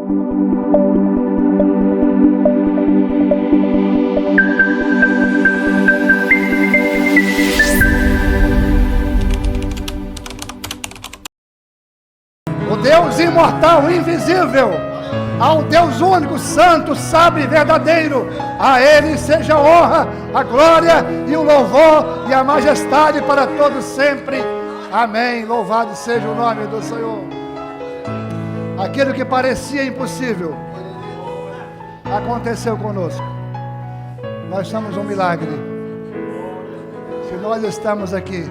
O Deus imortal, invisível, ao Deus único, santo, sábio e verdadeiro, a Ele seja a honra, a glória e o louvor e a majestade para todos sempre. Amém. Louvado seja o nome do Senhor. Aquilo que parecia impossível aconteceu conosco. Nós somos um milagre. Se nós estamos aqui,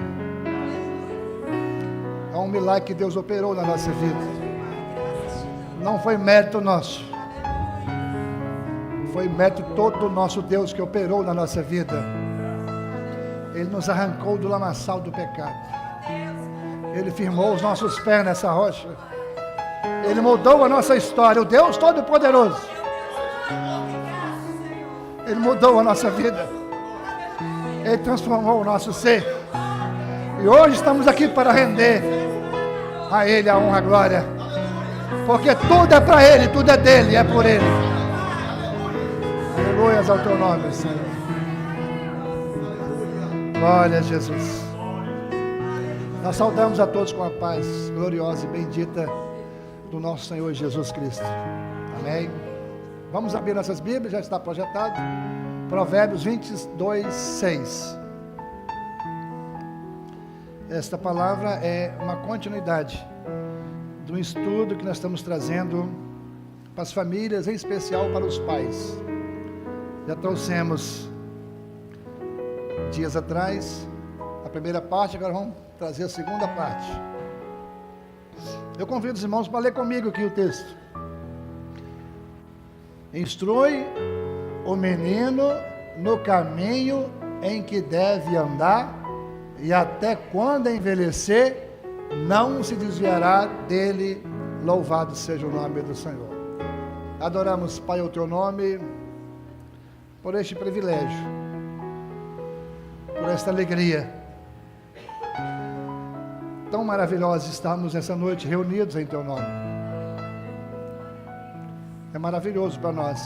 é um milagre que Deus operou na nossa vida. Não foi mérito nosso, foi mérito todo do nosso Deus que operou na nossa vida. Ele nos arrancou do lamaçal do pecado. Ele firmou os nossos pés nessa rocha. Ele mudou a nossa história. O Deus Todo-Poderoso, Ele mudou a nossa vida. Ele transformou o nosso ser. E hoje estamos aqui para render a Ele a honra e a glória. Porque tudo é para Ele, tudo é dEle, é por Ele. Aleluia ao Teu nome, Senhor. Glória a Jesus. Nós saudamos a todos com a paz gloriosa e bendita do nosso Senhor Jesus Cristo. Amém. Vamos abrir nossas Bíblias, já está projetado. Provérbios 22, 6. Esta palavra é uma continuidade do estudo que nós estamos trazendo para as famílias, em especial para os pais. Já trouxemos dias atrás a primeira parte, agora vamos trazer a segunda parte. Eu convido os irmãos para ler comigo aqui o texto. Instrui o menino no caminho em que deve andar, e até quando envelhecer, não se desviará dele. Louvado seja o nome do Senhor. Adoramos, Pai, o Teu nome, por este privilégio, por esta alegria tão maravilhosa, estarmos essa noite reunidos em Teu nome. É maravilhoso para nós,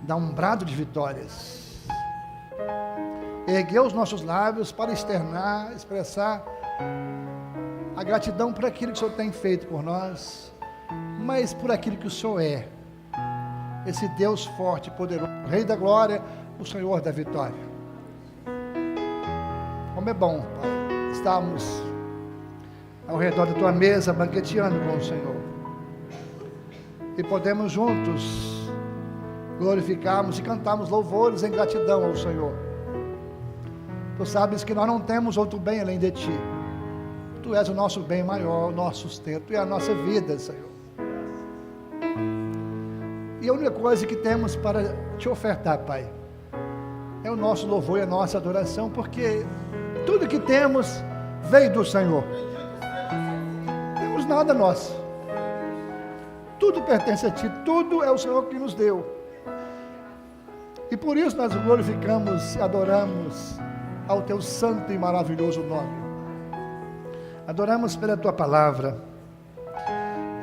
dá um brado de vitórias, erguer os nossos lábios para externar, expressar a gratidão por aquilo que o Senhor tem feito por nós, mas por aquilo que o Senhor é, esse Deus forte e poderoso, Rei da glória, o Senhor da vitória. Como é bom, Pai, estarmos ao redor da Tua mesa, banqueteando com o Senhor, e podemos juntos glorificarmos e cantarmos louvores em gratidão ao Senhor. Tu sabes que nós não temos outro bem além de Ti. Tu és o nosso bem maior, o nosso sustento e a nossa vida, Senhor. E a única coisa que temos para Te ofertar, Pai, é o nosso louvor e a nossa adoração, porque tudo que temos veio do Senhor. Não temos nada nosso. Tudo pertence a Ti, tudo é o Senhor que nos deu. E por isso nós glorificamos e adoramos ao Teu santo e maravilhoso nome. Adoramos pela Tua palavra,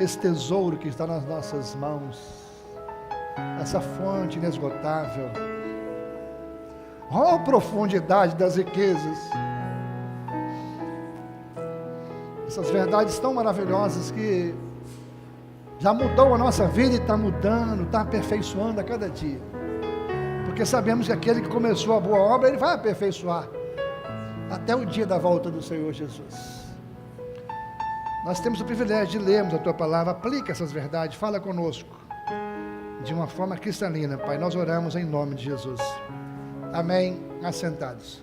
esse tesouro que está nas nossas mãos, essa fonte inesgotável. Oh, profundidade das riquezas, essas verdades tão maravilhosas que já mudou a nossa vida e está mudando, está aperfeiçoando a cada dia, porque sabemos que aquele que começou a boa obra, Ele vai aperfeiçoar até o dia da volta do Senhor Jesus. Nós temos o privilégio de lermos a Tua palavra. Aplica essas verdades, fala conosco de uma forma cristalina, Pai. Nós oramos em nome de Jesus. Amém. Assentados.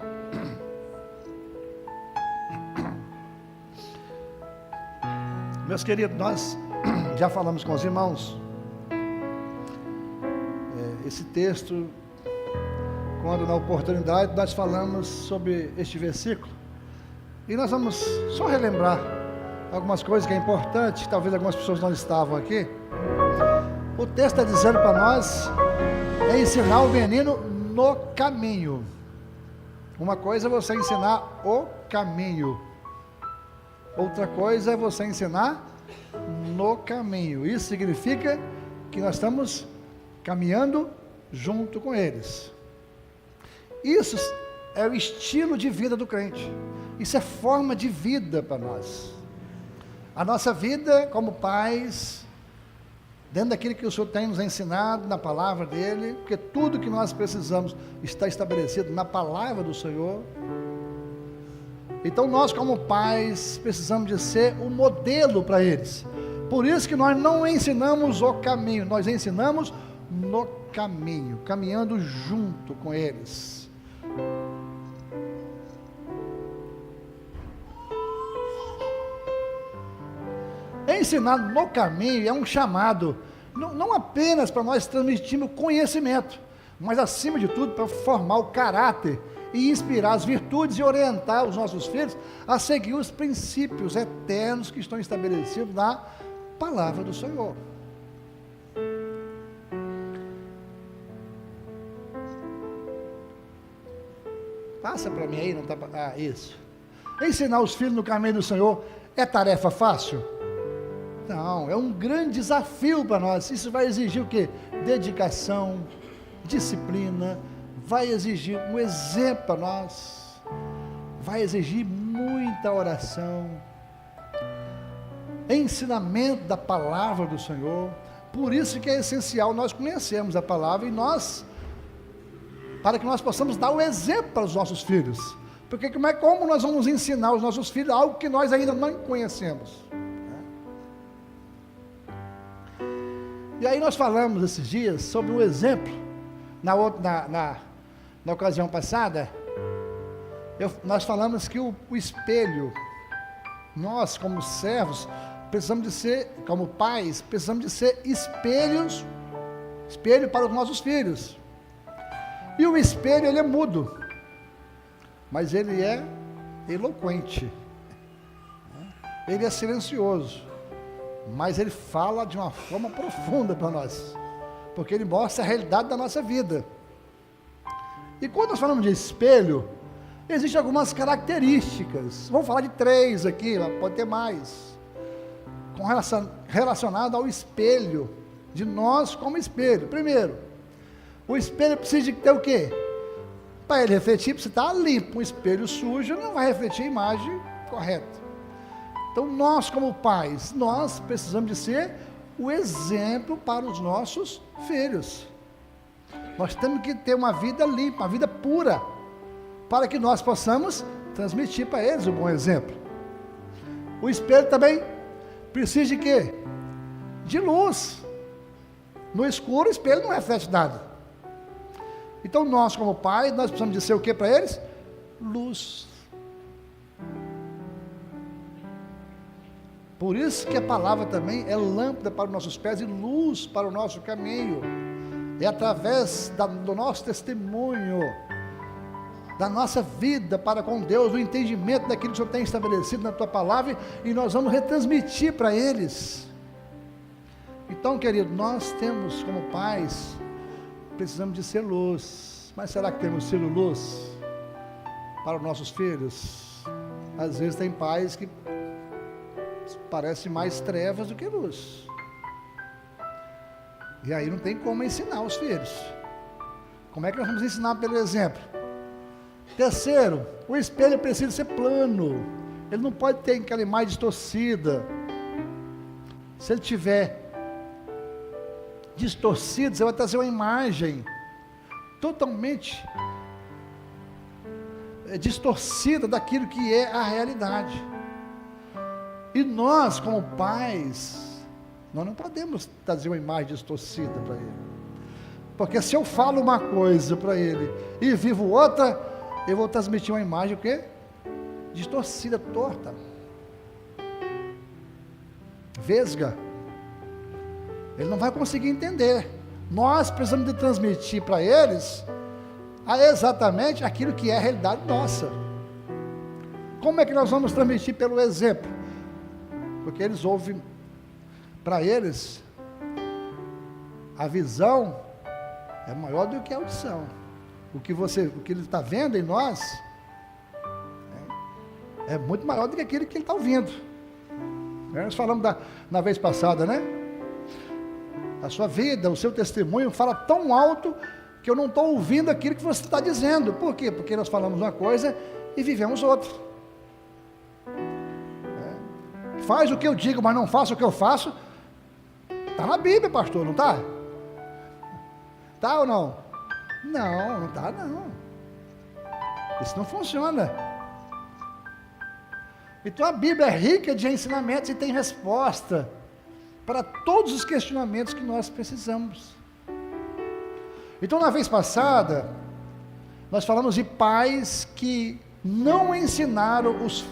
Meus queridos, nós já falamos com os irmãos esse texto, quando na oportunidade nós falamos sobre este versículo, e nós vamos só relembrar algumas coisas que é importante, talvez algumas pessoas não estavam aqui. O texto está dizendo para nós ensinar o menino no caminho. Uma coisa é você ensinar o caminho, outra coisa é você ensinar no caminho. Isso significa que nós estamos caminhando junto com eles. Isso é o estilo de vida do crente. Isso é forma de vida para nós. A nossa vida como pais, dentro daquilo que o Senhor tem nos ensinado na palavra dele, porque tudo que nós precisamos está estabelecido na palavra do Senhor. Então nós como pais precisamos de ser um modelo para eles. Por isso que nós não ensinamos o caminho, nós ensinamos no caminho, caminhando junto com eles. Ensinar no caminho é um chamado, não apenas para nós transmitirmos conhecimento, mas acima de tudo para formar o caráter e inspirar as virtudes e orientar os nossos filhos a seguir os princípios eternos que estão estabelecidos na palavra do Senhor. Passa para mim aí, não tá? Isso. Ensinar os filhos no caminho do Senhor é tarefa fácil? Não, é um grande desafio para nós. Isso vai exigir o quê? Dedicação, disciplina, vai exigir um exemplo para nós, vai exigir muita oração, ensinamento da palavra do Senhor. Por isso que é essencial nós conhecermos a palavra e para que nós possamos dar o exemplo para os nossos filhos. Porque como nós vamos ensinar os nossos filhos algo que nós ainda não conhecemos? E aí nós falamos esses dias sobre um exemplo, na ocasião passada, nós falamos que o espelho, nós como servos, precisamos de ser, como pais, precisamos de ser espelho para os nossos filhos. E o espelho, ele é mudo, mas ele é eloquente, ele é silencioso, mas ele fala de uma forma profunda para nós, porque ele mostra a realidade da nossa vida. E quando nós falamos de espelho, existem algumas características, vamos falar de 3 aqui, pode ter mais, relacionado ao espelho, de nós como espelho. Primeiro, o espelho precisa de ter o quê? Para ele refletir, precisa estar limpo. Um espelho sujo não vai refletir a imagem correta. Então nós como pais, nós precisamos de ser o exemplo para os nossos filhos. Nós temos que ter uma vida limpa, uma vida pura, para que nós possamos transmitir para eles um bom exemplo. O espelho também precisa de quê? De luz. No escuro o espelho não reflete nada. Então nós como pais, nós precisamos de ser o que para eles? Luz. Por isso que a palavra também é lâmpada para os nossos pés e luz para o nosso caminho. É através do nosso testemunho, da nossa vida para com Deus, do entendimento daquilo que o Senhor tem estabelecido na tua palavra, e nós vamos retransmitir para eles. Então, querido, nós temos como pais, precisamos de ser luz. Mas será que temos sido luz para os nossos filhos? Às vezes tem pais que parecem mais trevas do que luz, e aí não tem como ensinar os filhos. Como é que nós vamos ensinar pelo exemplo? Terceiro, o espelho precisa ser plano, ele não pode ter aquela imagem distorcida. Se ele tiver distorcido, você vai trazer uma imagem totalmente distorcida daquilo que é a realidade. E nós como pais, nós não podemos trazer uma imagem distorcida para ele, porque se eu falo uma coisa para ele e vivo outra, eu vou transmitir uma imagem o quê? Distorcida, torta, vesga. Ele não vai conseguir entender. Nós precisamos de transmitir para eles exatamente aquilo que é a realidade nossa. Como é que nós vamos transmitir? Pelo exemplo. Porque eles ouvem, para eles, a visão é maior do que a audição. O que ele está vendo em nós é muito maior do que aquilo que ele está ouvindo. Nós falamos na vez passada, né? A sua vida, o seu testemunho fala tão alto que eu não estou ouvindo aquilo que você está dizendo. Por quê? Porque nós falamos uma coisa e vivemos outra. Faz o que eu digo, mas não faça o que eu faço. Está na Bíblia, pastor, não está? Está ou não? Não, não está não. Isso não funciona. Então a Bíblia é rica de ensinamentos e tem resposta para todos os questionamentos que nós precisamos. Então na vez passada, nós falamos de pais que não ensinaram os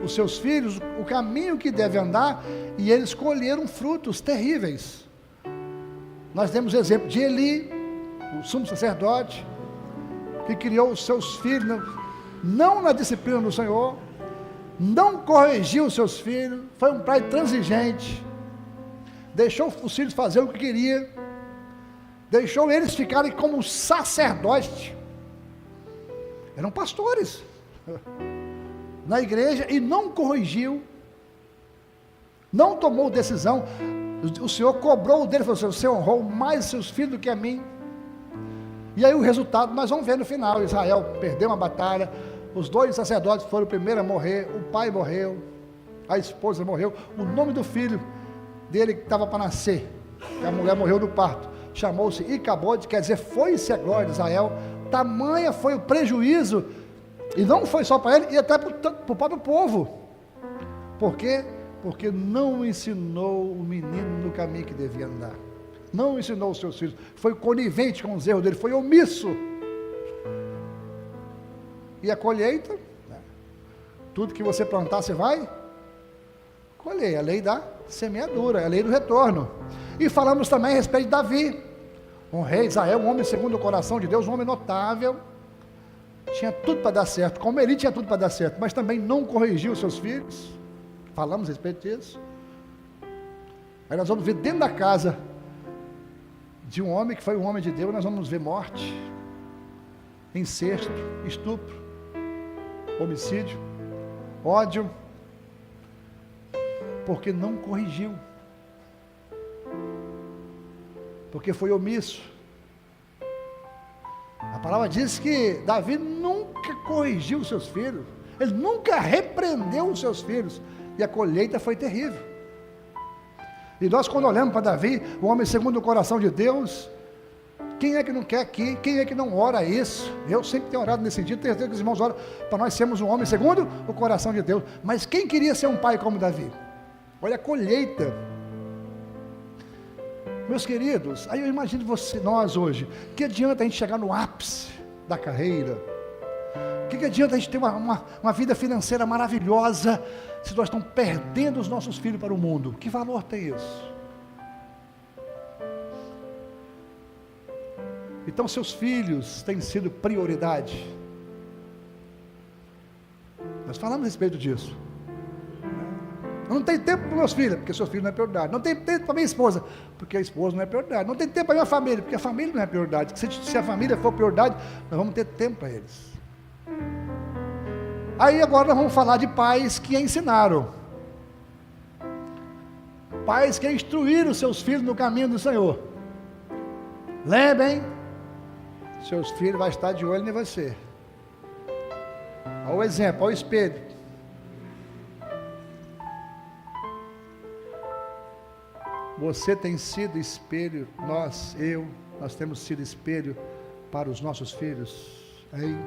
seus filhos o caminho que deve andar, e eles colheram frutos terríveis. Nós demos o exemplo de Eli, o sumo sacerdote, que criou os seus filhos, não na disciplina do Senhor, não corrigiu os seus filhos, foi um pai transigente, deixou os filhos fazer o que queria, deixou eles ficarem como sacerdotes, eram pastores na igreja, e não corrigiu, não tomou decisão. O Senhor cobrou dele, falou assim: você honrou mais seus filhos do que a mim. E aí o resultado nós vamos ver no final. Israel perdeu uma batalha, os 2 sacerdotes foram o primeiro a morrer, o pai morreu, a esposa morreu, o nome do filho dele que estava para nascer, que a mulher morreu no parto, chamou-se Icabode, quer dizer, foi-se a glória de Israel. Tamanha foi o prejuízo, e não foi só para ele, e até para o próprio povo. Por quê? Porque não ensinou o menino no caminho que devia andar, não ensinou os seus filhos, foi conivente com os erros dele, foi omisso. E a colheita, né? Tudo que você plantar, você vai colher, a lei da semeadura, a lei do retorno. E falamos também a respeito de Davi, um rei de Israel, um homem segundo o coração de Deus, um homem notável, tinha tudo para dar certo, como ele tinha tudo para dar certo, mas também não corrigiu os seus filhos. Falamos a respeito disso. Aí nós vamos ver dentro da casa de um homem que foi um homem de Deus, nós vamos ver morte, incesto, estupro, homicídio, ódio, porque não corrigiu, porque foi omisso. A palavra diz que Davi nunca corrigiu os seus filhos, ele nunca repreendeu os seus filhos, e a colheita foi terrível. E nós, quando olhamos para Davi, o homem segundo o coração de Deus, quem é que não quer aqui? Quem é que não ora isso? Eu sempre tenho orado nesse sentido, tenho certeza que os irmãos oram para nós sermos um homem segundo o coração de Deus. Mas quem queria ser um pai como Davi? Olha a colheita. Meus queridos, aí eu imagino nós hoje, que adianta a gente chegar no ápice da carreira? Que adianta a gente ter uma vida financeira maravilhosa, se nós estamos perdendo os nossos filhos para o mundo? Que valor tem isso? Então seus filhos têm sido prioridade. Nós falamos a respeito disso. Eu não tenho tempo para meus filhos, porque seus filhos não é prioridade. Não tenho tempo para minha esposa, porque a esposa não é prioridade. Não tenho tempo para minha família, porque a família não é prioridade. Se a família for prioridade, nós vamos ter tempo para eles. Aí agora nós vamos falar de pais que ensinaram, pais que instruíram seus filhos no caminho do Senhor. Lembrem, seus filhos vão estar de olho em você. Olha o exemplo, olha o espelho. Você tem sido espelho, nós temos sido espelho para os nossos filhos, hein?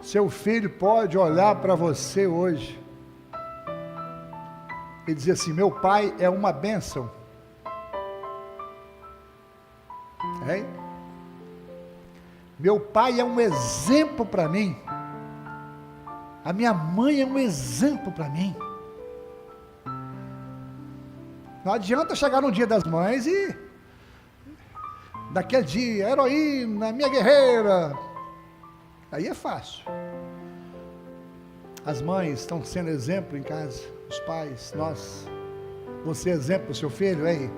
Seu filho pode olhar para você hoje e dizer assim: meu pai é uma bênção, hein? Meu pai é um exemplo para mim, a minha mãe é um exemplo para mim. Não adianta chegar no dia das mães e daquele dia, heroína, minha guerreira, aí é fácil. As mães estão sendo exemplo em casa, os pais, nós, você é exemplo para o seu filho, hein?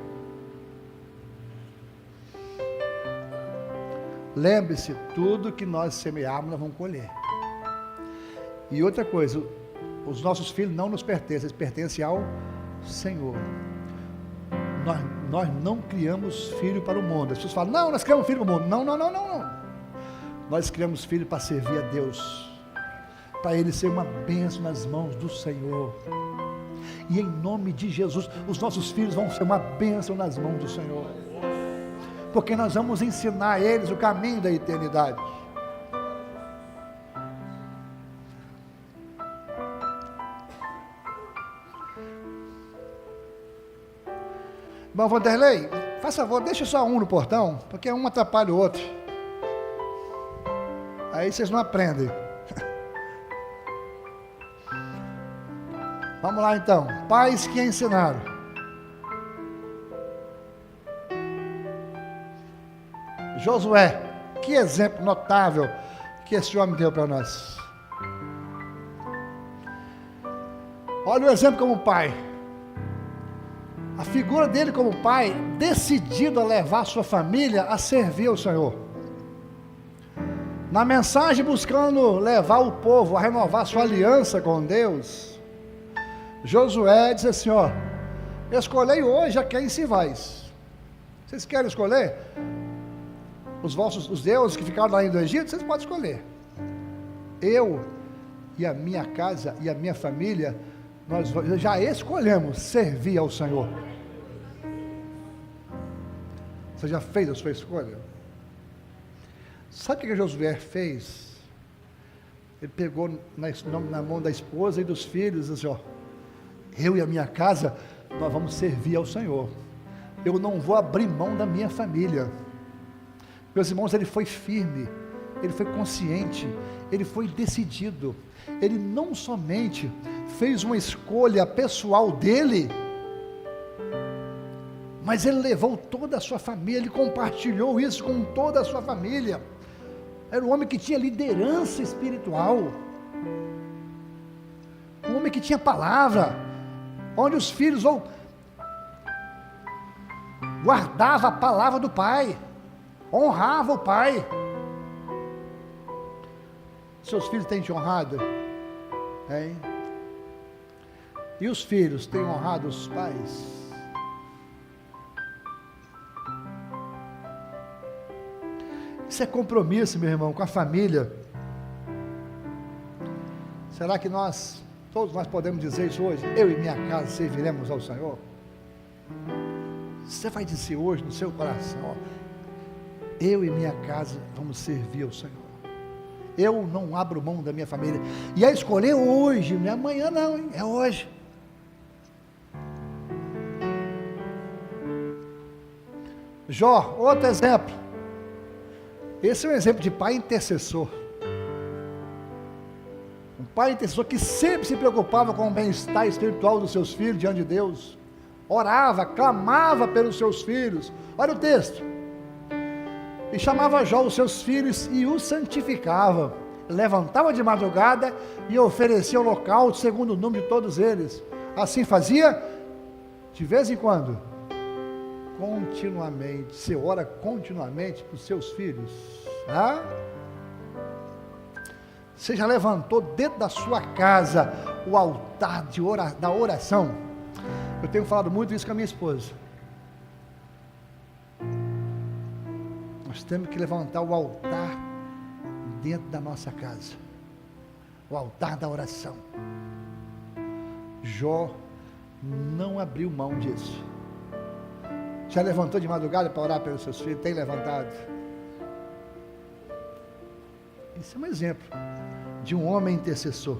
Lembre-se, tudo que nós semearmos, nós vamos colher. E outra coisa, Os nossos filhos não nos pertencem, eles pertencem ao Senhor. Nós não criamos filho para o mundo. As pessoas falam, não, nós criamos filho para o mundo. Não. Nós criamos filho para servir a Deus, para ele ser uma bênção nas mãos do Senhor. E em nome de Jesus, os nossos filhos vão ser uma bênção nas mãos do Senhor, porque nós vamos ensinar a eles o caminho da eternidade. Irmão Vanderlei, faz favor, deixa só um no portão, porque um atrapalha o outro. Aí vocês não aprendem. Vamos lá então. Pais que ensinaram. Josué, que exemplo notável que esse homem deu para nós. Olha o exemplo como pai. A figura dele como pai, decidido a levar sua família a servir ao Senhor. Na mensagem buscando levar o povo a renovar sua aliança com Deus, Josué diz assim, ó, escolhei hoje a quem se vais. Vocês querem escolher? Os deuses que ficaram lá no Egito, vocês podem escolher. Eu e a minha casa e a minha família, nós já escolhemos servir ao Senhor. Você já fez a sua escolha? Sabe o que Josué fez? Ele pegou na mão da esposa e dos filhos e disse assim, ó, eu e a minha casa, nós vamos servir ao Senhor. Eu não vou abrir mão da minha família. Meus irmãos, ele foi firme, ele foi consciente, ele foi decidido. Ele não somente fez uma escolha pessoal dele, mas ele levou toda a sua família, ele compartilhou isso com toda a sua família. Era um homem que tinha liderança espiritual, um homem que tinha palavra, onde os filhos guardavam a palavra do pai, honrava o pai. Seus filhos têm te honrado? Hein? E os filhos têm honrado os pais? Isso é compromisso, meu irmão, com a família. Será que todos nós podemos dizer isso hoje? Eu e minha casa serviremos ao Senhor? Você vai dizer hoje no seu coração, ó, eu e minha casa vamos servir ao Senhor. Eu não abro mão da minha família. E é escolher hoje, não é amanhã não, hein? É hoje. Jó, outro exemplo. Esse é um exemplo de pai intercessor. Um pai intercessor que sempre se preocupava com o bem-estar espiritual dos seus filhos diante de Deus. Orava, clamava pelos seus filhos. Olha o texto. E chamava Jó os seus filhos e os santificava. Levantava de madrugada e oferecia holocausto segundo o número de todos eles. Assim fazia de vez em quando. Continuamente. Você ora continuamente para os seus filhos. Ah? Você já levantou dentro da sua casa o altar da oração? Eu tenho falado muito isso com a minha esposa. Nós temos que levantar o altar dentro da nossa casa, o altar da oração. Jó não abriu mão disso. Já levantou de madrugada para orar pelos seus filhos? Tem levantado? Isso é um exemplo de um homem intercessor.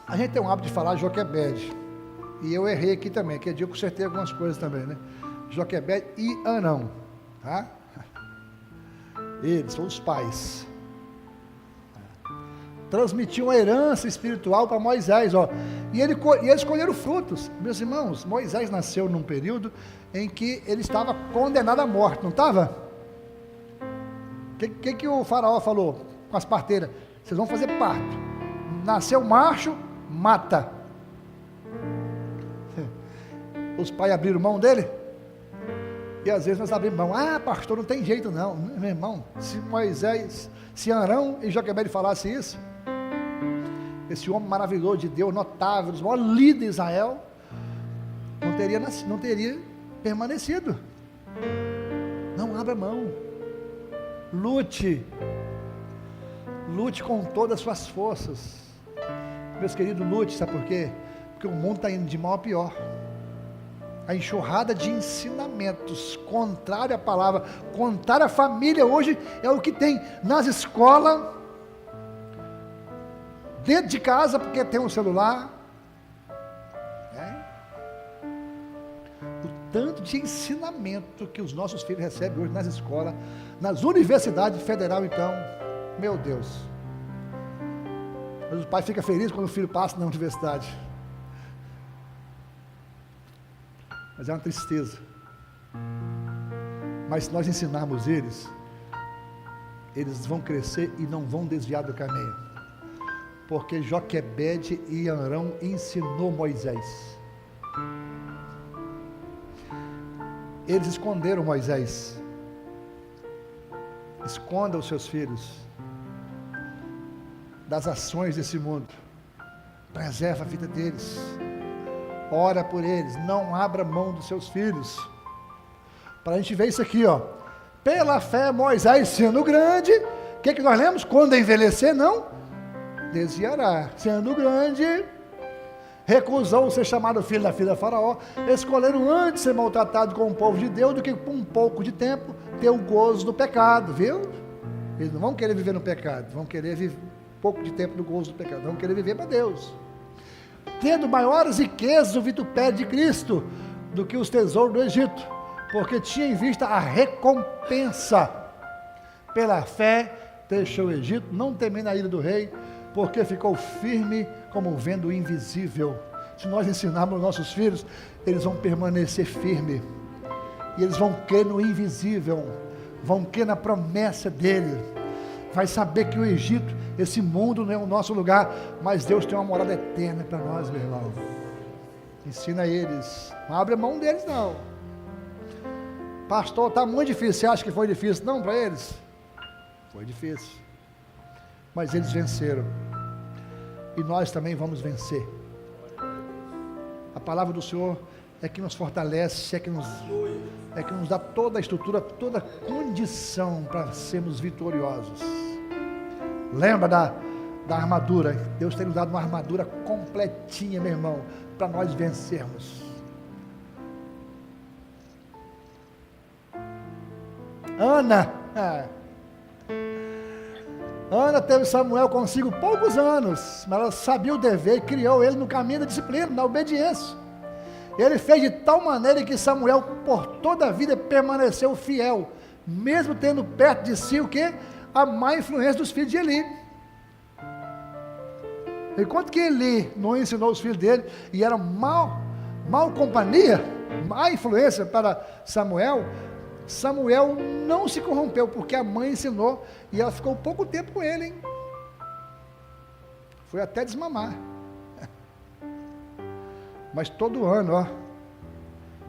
A gente tem um hábito de falar Joquebede, e eu errei aqui também, que eu consertei algumas coisas também, né? Joquebede e Anão, tá? Eles são os pais. Transmitiam a herança espiritual para Moisés, ó. E eles colheram frutos. Meus irmãos, Moisés nasceu num período em que ele estava condenado à morte, não estava? O que o faraó falou com as parteiras? Vocês vão fazer parto. Nasceu macho, mata. Os pais abriram mão dele? E às vezes nós abrimos mão, pastor, não tem jeito não. Meu irmão, se Arão e Joquebede falassem isso, esse homem maravilhoso de Deus, notável, o maior líder de Israel, não teria permanecido. Não abra mão, lute com todas as suas forças, meus queridos, lute, sabe por quê? Porque o mundo está indo de mal a pior. A enxurrada de ensinamentos contrário à palavra, contrário à família, hoje é o que tem nas escolas, dentro de casa, porque tem um celular, o tanto de ensinamento que os nossos filhos recebem hoje nas escolas, nas universidades federal, então, meu Deus, mas o pai fica feliz quando o filho passa na universidade, mas é uma tristeza. Mas se nós ensinarmos eles vão crescer e não vão desviar do caminho, porque Joquebede e Arão ensinou Moisés. Eles esconderam Moisés. Esconda os seus filhos das ações desse mundo, preserva a vida deles, ora por eles, não abra mão dos seus filhos, para a gente ver isso aqui, pela fé Moisés sendo grande, o que nós lemos? Quando envelhecer não desviará, sendo grande, recusou ser chamado filho da filha de Faraó, escolheram antes ser maltratado com o povo de Deus, do que por um pouco de tempo, ter o gozo do pecado, viu? Eles não vão querer viver no pecado, vão querer viver pouco de tempo do gozo do pecado, vão querer viver para Deus, tendo maiores riquezas o vitupério de Cristo, do que os tesouros do Egito, porque tinha em vista a recompensa, pela fé deixou o Egito, não temendo a ira do rei, porque ficou firme como vendo o invisível. Se nós ensinarmos nossos filhos, eles vão permanecer firmes, e eles vão crer no invisível, vão crer na promessa dele, vai saber que o Egito, esse mundo não é o nosso lugar, mas Deus tem uma morada eterna para nós, meu irmão. Ensina eles, não abre mão deles não. Pastor, está muito difícil, você acha que foi difícil? Não, para eles foi difícil, mas eles venceram, e nós também vamos vencer. A palavra do Senhor é que nos fortalece, é que nos dá toda a estrutura, toda a condição para sermos vitoriosos. Lembra da armadura? Deus tem nos dado uma armadura completinha, meu irmão, para nós vencermos. Ana teve Samuel consigo poucos anos, mas ela sabia o dever e criou ele no caminho da disciplina, na obediência. Ele fez de tal maneira que Samuel, por toda a vida, permaneceu fiel, mesmo tendo perto de si o quê? A má influência dos filhos de Eli. Enquanto que Eli não ensinou os filhos dele, e era mal companhia, má influência para Samuel, Samuel não se corrompeu, porque a mãe ensinou, e ela ficou pouco tempo com ele, hein? Foi até desmamar. Mas todo ano,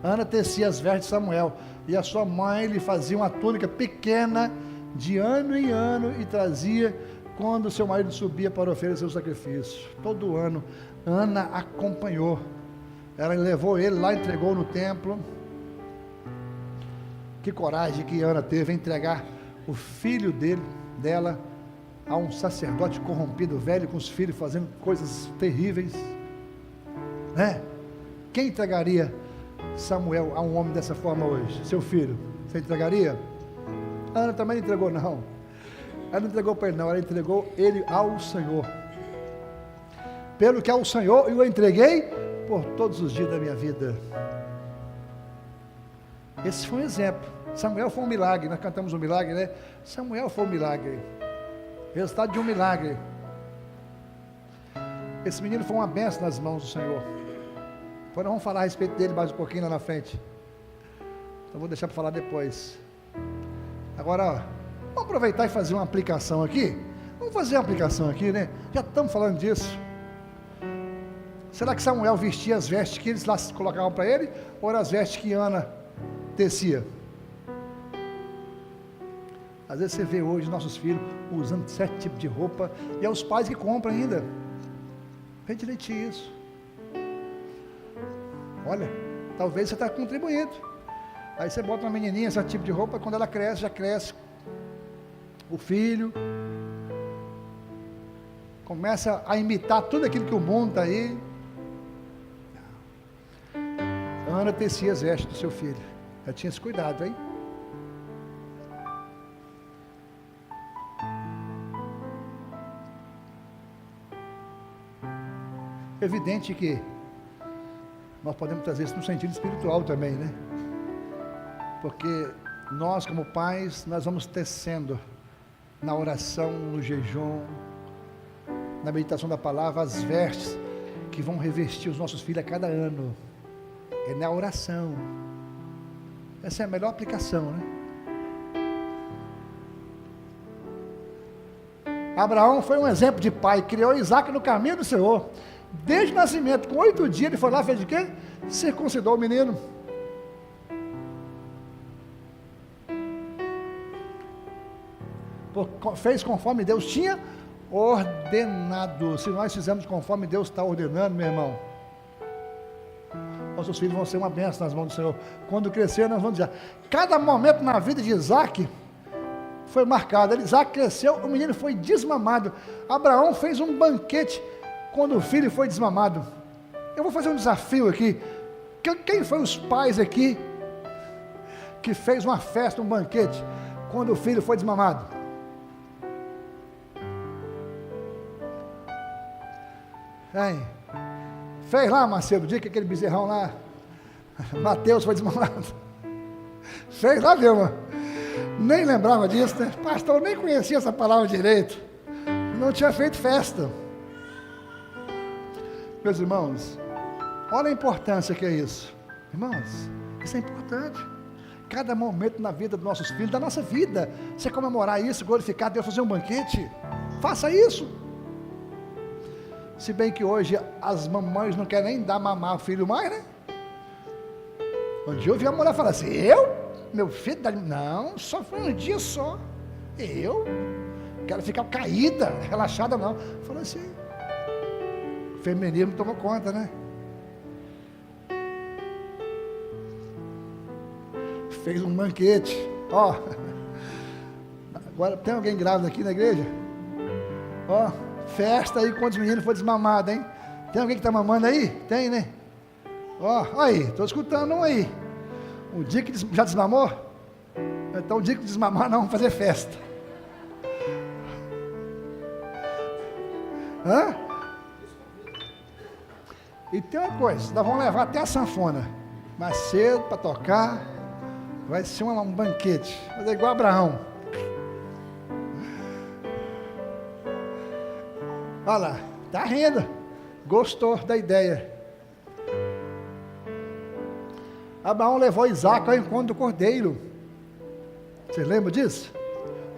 Ana tecia as vestes de Samuel, e a sua mãe lhe fazia uma túnica pequena, de ano em ano, e trazia quando seu marido subia para oferecer o sacrifício. Todo ano, Ana acompanhou, ela levou ele lá, entregou no templo. Que coragem que Ana teve em entregar o filho dela a um sacerdote corrompido, velho, com os filhos fazendo coisas terríveis, né? Quem entregaria Samuel a um homem dessa forma hoje? Seu filho, você entregaria? Ana também não entregou não, ela não entregou para ele não, ela entregou ele ao Senhor, pelo que ao Senhor eu entreguei por todos os dias da minha vida. Esse foi um exemplo. Samuel foi um milagre, nós cantamos um milagre, né? Samuel foi um milagre, resultado de um milagre. Esse menino foi uma bênção nas mãos do Senhor. Nós vamos falar a respeito dele mais um pouquinho lá na frente, então vou deixar para falar depois. Agora, vamos aproveitar e fazer uma aplicação aqui. Vamos fazer uma aplicação aqui, né? Já estamos falando disso. Será que Samuel vestia as vestes que eles lá colocavam para ele, ou eram as vestes que Ana tecia? Às vezes você vê hoje nossos filhos usando certo tipo de roupa, e é os pais que compram ainda. Vê direitinho isso. Olha, talvez você está contribuindo. Aí você bota uma menininha esse tipo de roupa, quando ela cresce, já cresce o filho, começa a imitar tudo aquilo que o mundo está aí. Ana tecia as vestes do seu filho. Já tinha esse cuidado, hein? Evidente que nós podemos trazer isso no sentido espiritual também, né? Porque nós, como pais, nós vamos tecendo na oração, no jejum, na meditação da palavra, as vestes que vão revestir os nossos filhos a cada ano. É na oração. Essa é a melhor aplicação, né? Abraão foi um exemplo de pai, criou Isaac no caminho do Senhor. Desde o nascimento, com 8 dias, ele foi lá e fez de quê? Circuncidou o menino. Fez conforme Deus tinha ordenado. Se nós fizermos conforme Deus está ordenando, meu irmão, nossos filhos vão ser uma bênção nas mãos do Senhor. Quando crescer, nós vamos dizer, cada momento na vida de Isaac foi marcado. Isaac cresceu, o menino foi desmamado. Abraão fez um banquete quando o filho foi desmamado. Eu vou fazer um desafio aqui. Quem foi os pais aqui que fez uma festa, um banquete, quando o filho foi desmamado? Hein? Fez lá, Macedo, o dia que aquele bezerrão lá, Mateus, foi desmamado. Fez lá, Vilma. Nem lembrava disso, né? Pastor, nem conhecia essa palavra direito. Não tinha feito festa. Meus irmãos, olha a importância que é isso. Irmãos, isso é importante. Cada momento na vida dos nossos filhos, da nossa vida, você comemorar isso, glorificar Deus, fazer um banquete, faça isso. Se bem que hoje as mamães não querem nem dar mamar ao filho mais, né? Um dia eu ouvi a mulher falar assim, meu filho, não, só foi um dia só. Eu quero ficar caída, relaxada não. Falou assim, o feminismo tomou conta, né? Fez um banquete, ó. Agora tem alguém grávida aqui na igreja? Ó, festa aí quando os meninos foram desmamados, hein? Tem alguém que está mamando aí? Tem, né? Ó, aí, estou escutando um aí. O dia que já desmamou? Então o dia que desmamar não, vamos fazer festa. Hã? E tem uma coisa, nós vamos levar até a sanfona. Mais cedo para tocar. Vai ser um banquete. Vai ser igual Abraão. Olha lá, está rindo. Gostou da ideia. Abraão levou Isaac ao encontro do cordeiro. Você lembra disso?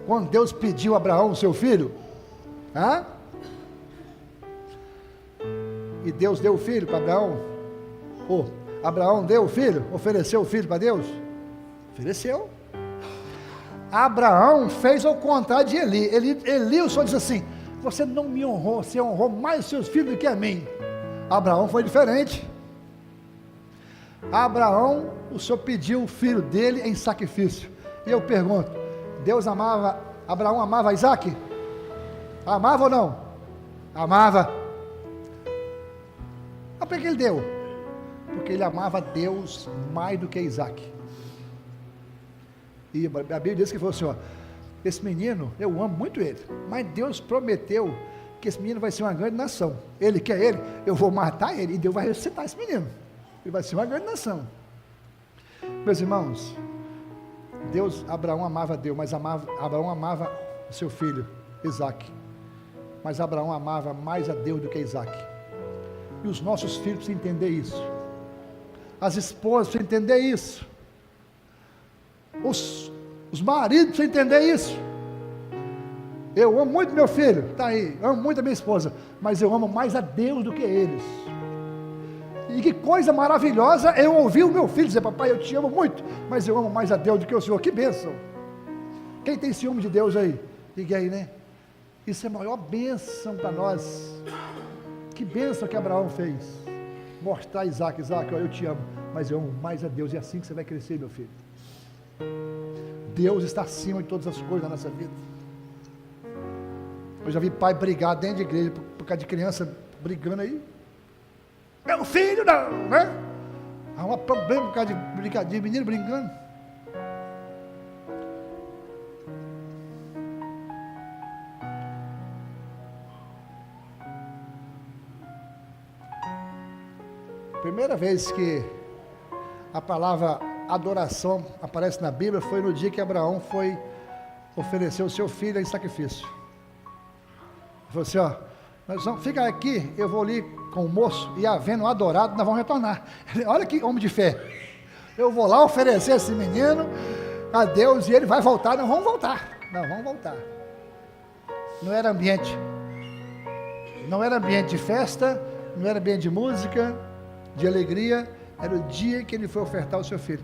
Quando Deus pediu a Abraão, seu filho. Hã? E Deus deu o filho para Abraão. Abraão deu o filho, ofereceu o filho para Deus. Ofereceu. Abraão fez ao contrário de Eli. O Senhor disse assim, você não me honrou, você honrou mais os seus filhos do que a mim. Abraão foi diferente. Abraão, o Senhor pediu o filho dele em sacrifício. E eu pergunto, Abraão amava Isaac? Amava ou não? Amava. Mas por que ele deu? Porque ele amava Deus mais do que Isaac. E a Bíblia diz que falou assim, ó, esse menino, eu amo muito ele, mas Deus prometeu que esse menino vai ser uma grande nação. Ele quer ele, eu vou matar ele, e Deus vai ressuscitar esse menino. Ele vai ser uma grande nação. Meus irmãos, Abraão amava Deus, mas Abraão amava o seu filho, Isaac. Mas Abraão amava mais a Deus do que Isaac. E os nossos filhos precisam entender isso. As esposas precisam entender isso. Os maridos precisam entender isso. Eu amo muito meu filho, está aí, amo muito a minha esposa, mas eu amo mais a Deus do que eles. E que coisa maravilhosa eu ouvir o meu filho dizer, papai, eu te amo muito, mas eu amo mais a Deus do que o Senhor. Que bênção. Quem tem ciúme de Deus aí? Diga aí, né? Isso é a maior bênção para nós. Que bênção que Abraão fez. Mostrar a Isaac, ó, eu te amo, mas eu amo mais a Deus. E é assim que você vai crescer, meu filho. Deus está acima de todas as coisas na nossa vida. Eu já vi pai brigar dentro de igreja por causa de criança brigando aí. Meu filho não, né? Há um problema por causa de menino brincando. Primeira vez que a palavra adoração aparece na Bíblia foi no dia que Abraão foi oferecer o seu filho em sacrifício. Ele falou assim, ó, nós vamos ficar aqui, eu vou ali com o moço, e havendo adorado, nós vamos retornar. Olha que homem de fé. Eu vou lá oferecer esse menino a Deus e ele vai voltar, nós vamos voltar. Não, vamos voltar. Não era ambiente de festa, não era ambiente de música, de alegria, era o dia que ele foi ofertar o seu filho.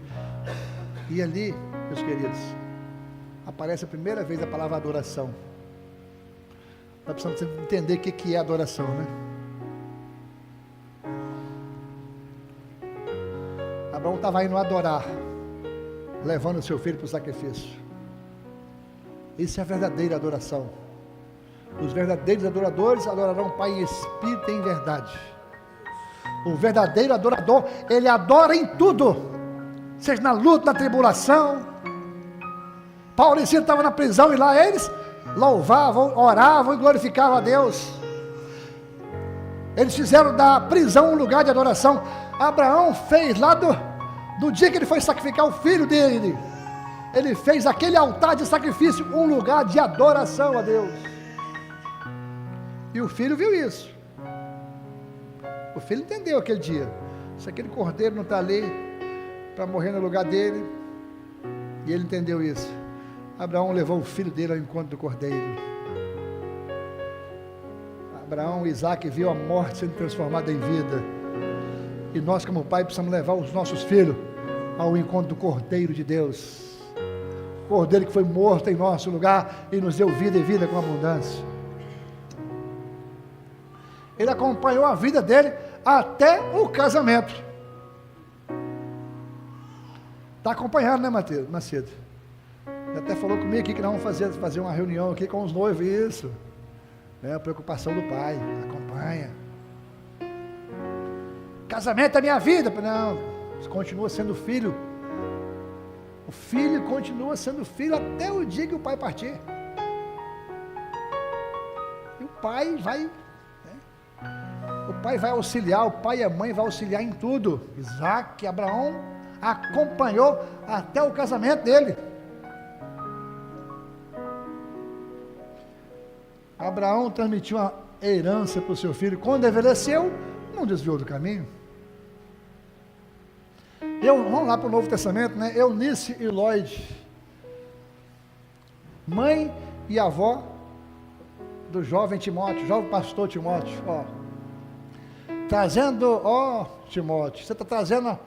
E ali, meus queridos, aparece a primeira vez a palavra adoração. Nós precisamos entender o que é adoração, né? Abraão estava indo adorar, levando o seu filho para o sacrifício. Isso é a verdadeira adoração. Os verdadeiros adoradores adorarão o Pai em espírito e em verdade. O verdadeiro adorador, ele adora em tudo, seja na luta, na tribulação. Paulo e Silas estavam na prisão e lá eles louvavam, oravam e glorificavam a Deus. Eles fizeram da prisão um lugar de adoração. Abraão fez lá do dia que ele foi sacrificar o filho dele, ele fez aquele altar de sacrifício um lugar de adoração a Deus. E o filho viu isso. O filho entendeu aquele dia, se aquele cordeiro não está ali para morrer no lugar dele, e ele entendeu isso. Abraão levou o filho dele ao encontro do cordeiro. Abraão, Isaac viu a morte sendo transformada em vida, e nós como pai precisamos levar os nossos filhos ao encontro do cordeiro de Deus, cordeiro que foi morto em nosso lugar e nos deu vida e vida com abundância. Ele acompanhou a vida dele até o casamento. Está acompanhando, né, Macedo? Ele até falou comigo aqui que nós vamos fazer uma reunião aqui com os noivos, isso. É a preocupação do pai, acompanha. Casamento é minha vida. Não, continua sendo filho. O filho continua sendo filho até o dia que o pai partir. E o pai vai... O pai vai auxiliar, o pai e a mãe vão auxiliar em tudo. Isaac, Abraão acompanhou até o casamento dele. Abraão transmitiu uma herança para o seu filho. Quando envelheceu, não desviou do caminho. Vamos lá para o Novo Testamento, né? Eunice e Lloyd, mãe e avó do jovem Timóteo, jovem pastor Timóteo, trazendo, Timóteo, você está trazendo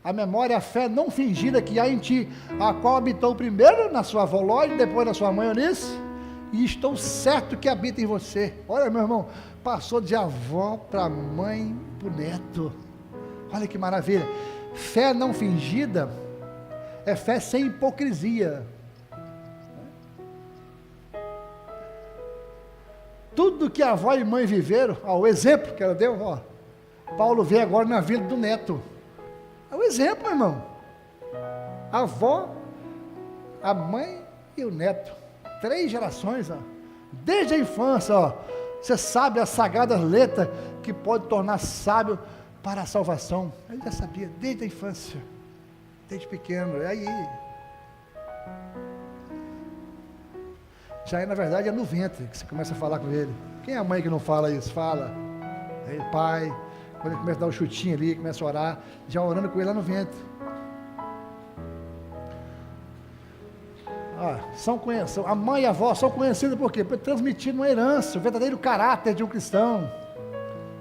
a memória, a fé não fingida que há em ti, a qual habitou primeiro na sua avó Lloyd, depois na sua mãe Eunice, e estou certo que habita em você. Olha, meu irmão, passou de avó para mãe, para o neto. Olha que maravilha. Fé não fingida é fé sem hipocrisia. Tudo que a avó e mãe viveram, o exemplo que ela deu, Paulo vê agora na vida do neto. É o exemplo, irmão. A avó, a mãe e o neto. 3 gerações, desde a infância, você sabe as sagradas letras que pode tornar sábio para a salvação. Ele já sabia, desde a infância, desde pequeno. E aí, já na verdade é no ventre que você começa a falar com ele. Quem é a mãe que não fala isso? Fala. Aí, pai, quando ele começa a dar um chutinho ali, começa a orar, já orando com ele lá no ventre. A mãe e a avó são conhecidas por quê? Por transmitir uma herança, o verdadeiro caráter de um cristão.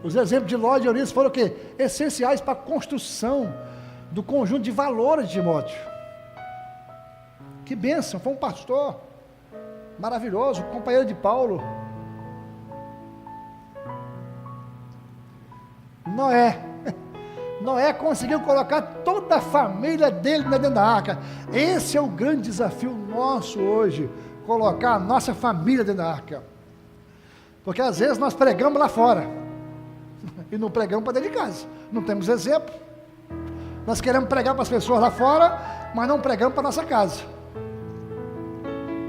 Os exemplos de Lloyd e Eunice foram o quê? Essenciais para a construção do conjunto de valores de Timóteo. Que bênção, foi um pastor. maravilhoso, companheiro de Paulo. Noé conseguiu colocar toda a família dele dentro da arca. Esse é o grande desafio nosso hoje, colocar a nossa família dentro da arca. Porque às vezes nós pregamos lá fora e não pregamos para dentro de casa, não temos exemplo. Nós queremos pregar para as pessoas lá fora, mas não pregamos para a nossa casa.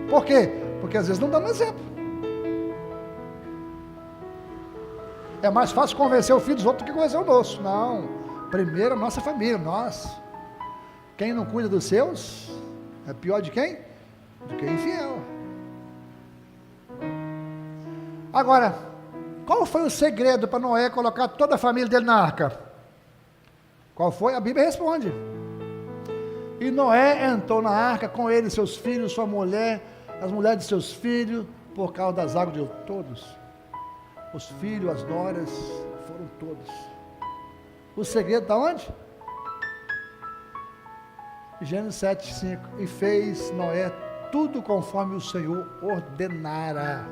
Por quê? Porque às vezes não damos exemplo. É mais fácil convencer o filho dos outros do que convencer o nosso. Não, primeiro a nossa família, nós. Quem não cuida dos seus, é pior de quem? Do que infiel. Agora, qual foi o segredo para Noé colocar toda a família dele na arca? Qual foi? A Bíblia responde. E Noé entrou na arca com ele, seus filhos, sua mulher, as mulheres de seus filhos, por causa das águas de todos. Os filhos, as noras, foram todos. O segredo está onde? Gênesis 7:5. E fez Noé tudo conforme o Senhor ordenara.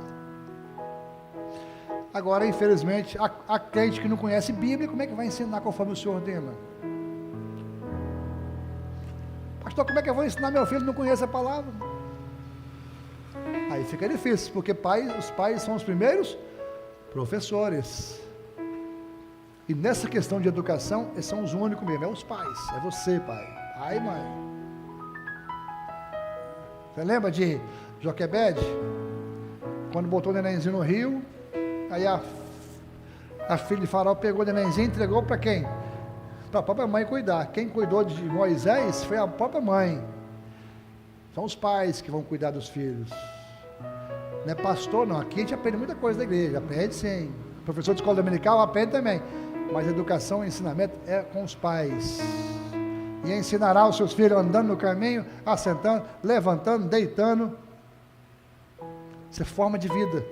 Agora, infelizmente, a crente que não conhece Bíblia, como é que vai ensinar conforme o Senhor ordena? Pastor, como é que eu vou ensinar meu filho que não conhece a palavra? Aí fica difícil, porque os pais são os primeiros professores. E nessa questão de educação, eles são os únicos mesmo, é os pais, é você, pai. Ai, mãe. Você lembra de Joquebede? Quando botou o nenenzinho no rio, aí a filha de Faraó pegou o nenenzinho e entregou para quem? Para a própria mãe cuidar. Quem cuidou de Moisés foi a própria mãe. São os pais que vão cuidar dos filhos. Não é pastor, não. Aqui a gente aprende muita coisa da igreja, aprende sim. Professor de escola dominical aprende também. Mas educação e ensinamento é com os pais. E ensinará os seus filhos andando no caminho, assentando, levantando, deitando. Isso é forma de vida.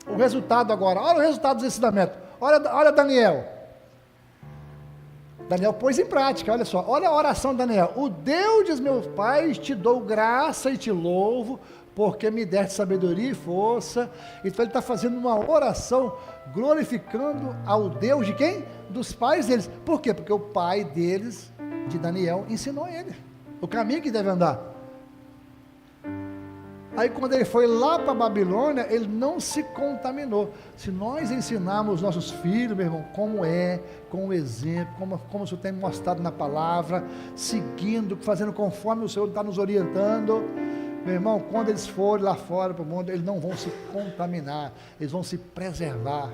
O resultado agora, olha o resultado dos ensinamentos. Olha Daniel. Daniel pôs em prática, olha só. Olha a oração de Daniel. O Deus dos meus pais, te dou graça e te louvo, porque me deste sabedoria e força. Então ele está fazendo uma oração, glorificando ao Deus de quem? Dos pais deles. Por quê? Porque o pai deles, de Daniel, ensinou ele o caminho que deve andar. Aí quando ele foi lá para a Babilônia, ele não se contaminou. Se nós ensinarmos nossos filhos, meu irmão, como é, com o exemplo, como o Senhor tem mostrado na palavra, seguindo, fazendo conforme o Senhor está nos orientando, meu irmão, quando eles forem lá fora para o mundo, eles não vão se contaminar, eles vão se preservar.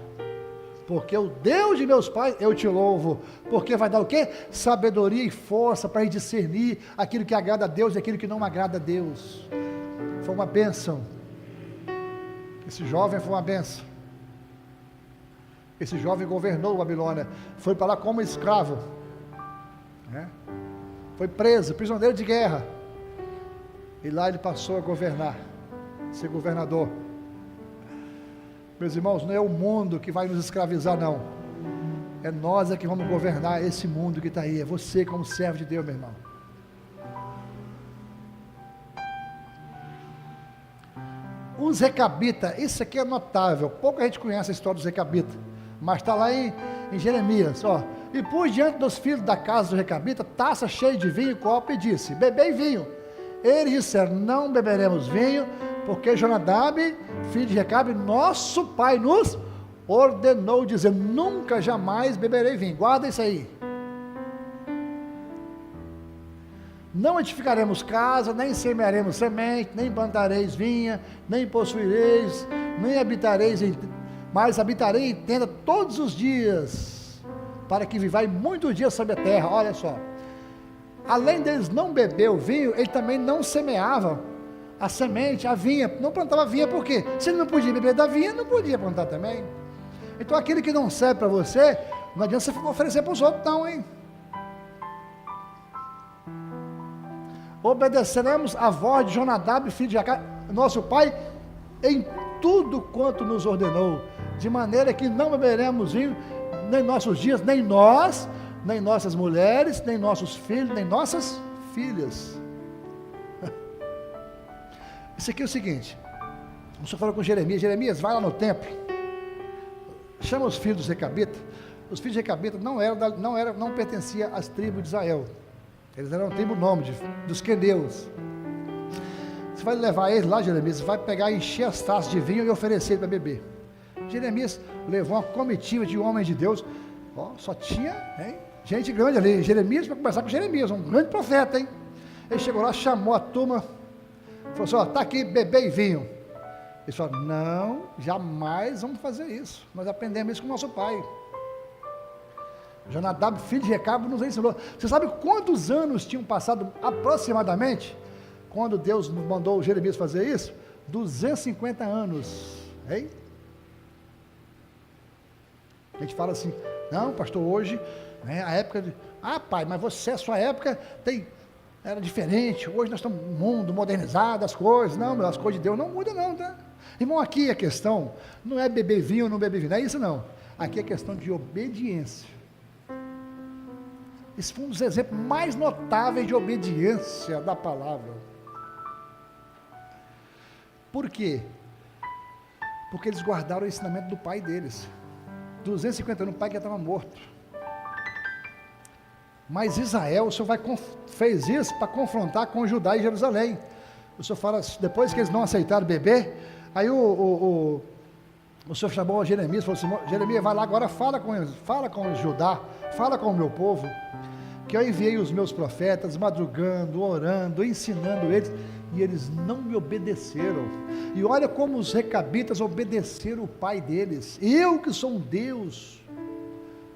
Porque o Deus de meus pais, eu te louvo, porque vai dar o quê? Sabedoria e força para discernir aquilo que agrada a Deus e aquilo que não agrada a Deus. Foi uma bênção. Esse jovem foi uma bênção. Esse jovem governou a Babilônia. Foi para lá como escravo. Né? Foi preso, prisioneiro de guerra. E lá ele passou a governar. Ser governador. Meus irmãos, não é o mundo que vai nos escravizar, não. É nós que vamos governar esse mundo que está aí. É você como servo de Deus, meu irmão. Os recabitas, isso aqui é notável, pouca gente conhece a história dos recabitas, mas está lá em Jeremias, ó. E pus diante dos filhos da casa do recabita, taça cheia de vinho e copo, e disse, bebei vinho. Eles disseram, não beberemos vinho, porque Jonadab, filho de Recabe, nosso pai nos ordenou, dizendo, nunca jamais beberei vinho. Guarda isso aí. Não edificaremos casa, nem semearemos semente, nem plantareis vinha, nem possuireis, nem habitareis, mas habitarei em tenda todos os dias, para que vivai muitos dias sobre a terra. Olha só, além deles não beber o vinho, ele também não semeava a semente, a vinha, não plantava vinha, por quê? Se ele não podia beber da vinha, não podia plantar também. Então aquele que não serve para você, não adianta você oferecer para os outros não, hein? Obedeceremos a voz de Jonadab, filho de Recabe, nosso pai, em tudo quanto nos ordenou, de maneira que não beberemos vinho, nem nossos dias, nem nós, nem nossas mulheres, nem nossos filhos, nem nossas filhas. Isso aqui é o seguinte, o Senhor falou com Jeremias, Jeremias, vai lá no templo, chama os filhos dos recabitas. Os filhos de Recabita não pertenciam às tribos de Israel, eles eram tribo nômade, dos queneus. Você vai levar eles lá, Jeremias, você vai pegar e encher as taças de vinho e oferecer para beber. Jeremias levou uma comitiva de homens de Deus, só tinha gente grande ali, Jeremias, para conversar com Jeremias, um grande profeta, Ele chegou lá, chamou a turma, falou assim, está aqui bebê e vinho. Eles falaram, não, jamais vamos fazer isso, nós aprendemos isso com o nosso pai. Jonadab, filho de Recabe, nos ensinou. Você sabe quantos anos tinham passado aproximadamente, quando Deus mandou Jeremias fazer isso? 250 anos, hein? A gente fala assim, não pastor, hoje, a época de, pai, mas você, a sua época, era diferente, hoje nós estamos no mundo modernizado, as coisas, não, as coisas de Deus não mudam não, tá? Irmão, aqui a questão, não é beber vinho ou não beber vinho, não é isso não, aqui é questão de obediência. Esse foi um dos exemplos mais notáveis de obediência da palavra. Por quê? Porque eles guardaram o ensinamento do pai deles. 250 anos, o pai que estava morto. Mas Israel, o Senhor fez isso para confrontar com Judá e Jerusalém. O Senhor fala, depois que eles não aceitaram beber, aí o Senhor chamou a Jeremias, falou assim, Jeremias, vai lá agora, fala com Judá, fala com o meu povo, que eu enviei os meus profetas, madrugando, orando, ensinando eles, e eles não me obedeceram. E olha como os recabitas obedeceram o pai deles. Eu que sou um Deus,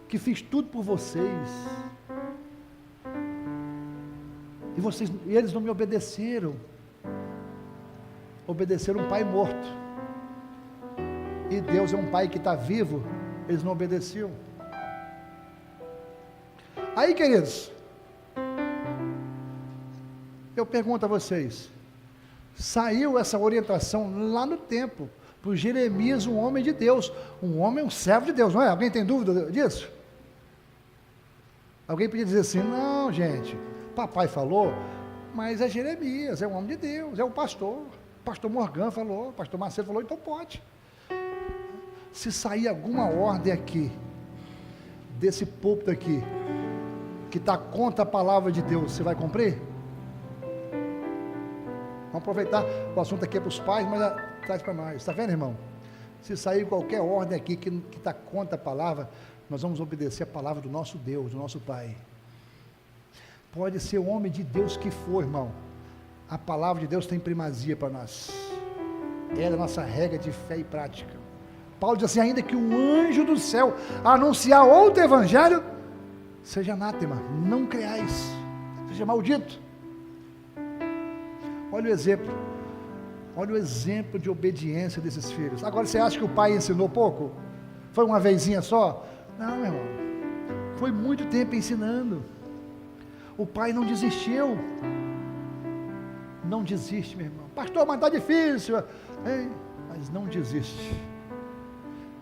que fiz tudo por vocês, e eles não me obedeceram. Obedeceram um pai morto. E Deus é um pai que está vivo, eles não obedeciam. Aí, queridos, eu pergunto a vocês, saiu essa orientação lá no templo, para Jeremias, um homem de Deus, um servo de Deus, não é? Alguém tem dúvida disso? Alguém podia dizer assim, não gente, papai falou, mas é Jeremias, é um homem de Deus, é o pastor Morgan falou, pastor Marcelo falou, então pode. Se sair alguma ordem aqui, desse púlpito aqui, que está contra a palavra de Deus, você vai cumprir? Vamos aproveitar, o assunto aqui é para os pais, mas traz para nós, está vendo, irmão? Se sair qualquer ordem aqui que está contra a palavra, nós vamos obedecer a palavra do nosso Deus, do nosso Pai. Pode ser o homem de Deus que for, irmão, a palavra de Deus tem primazia para nós, ela é a nossa regra de fé e prática. Paulo diz assim, ainda que um anjo do céu anunciar outro evangelho, seja anátema, não creais, seja maldito. Olha o exemplo de obediência desses filhos. Agora você acha que o pai ensinou pouco? Foi uma vezinha só? Não, meu irmão, foi muito tempo ensinando. O pai não desistiu. Não desiste, meu irmão. Pastor, mas está difícil. Mas não desiste.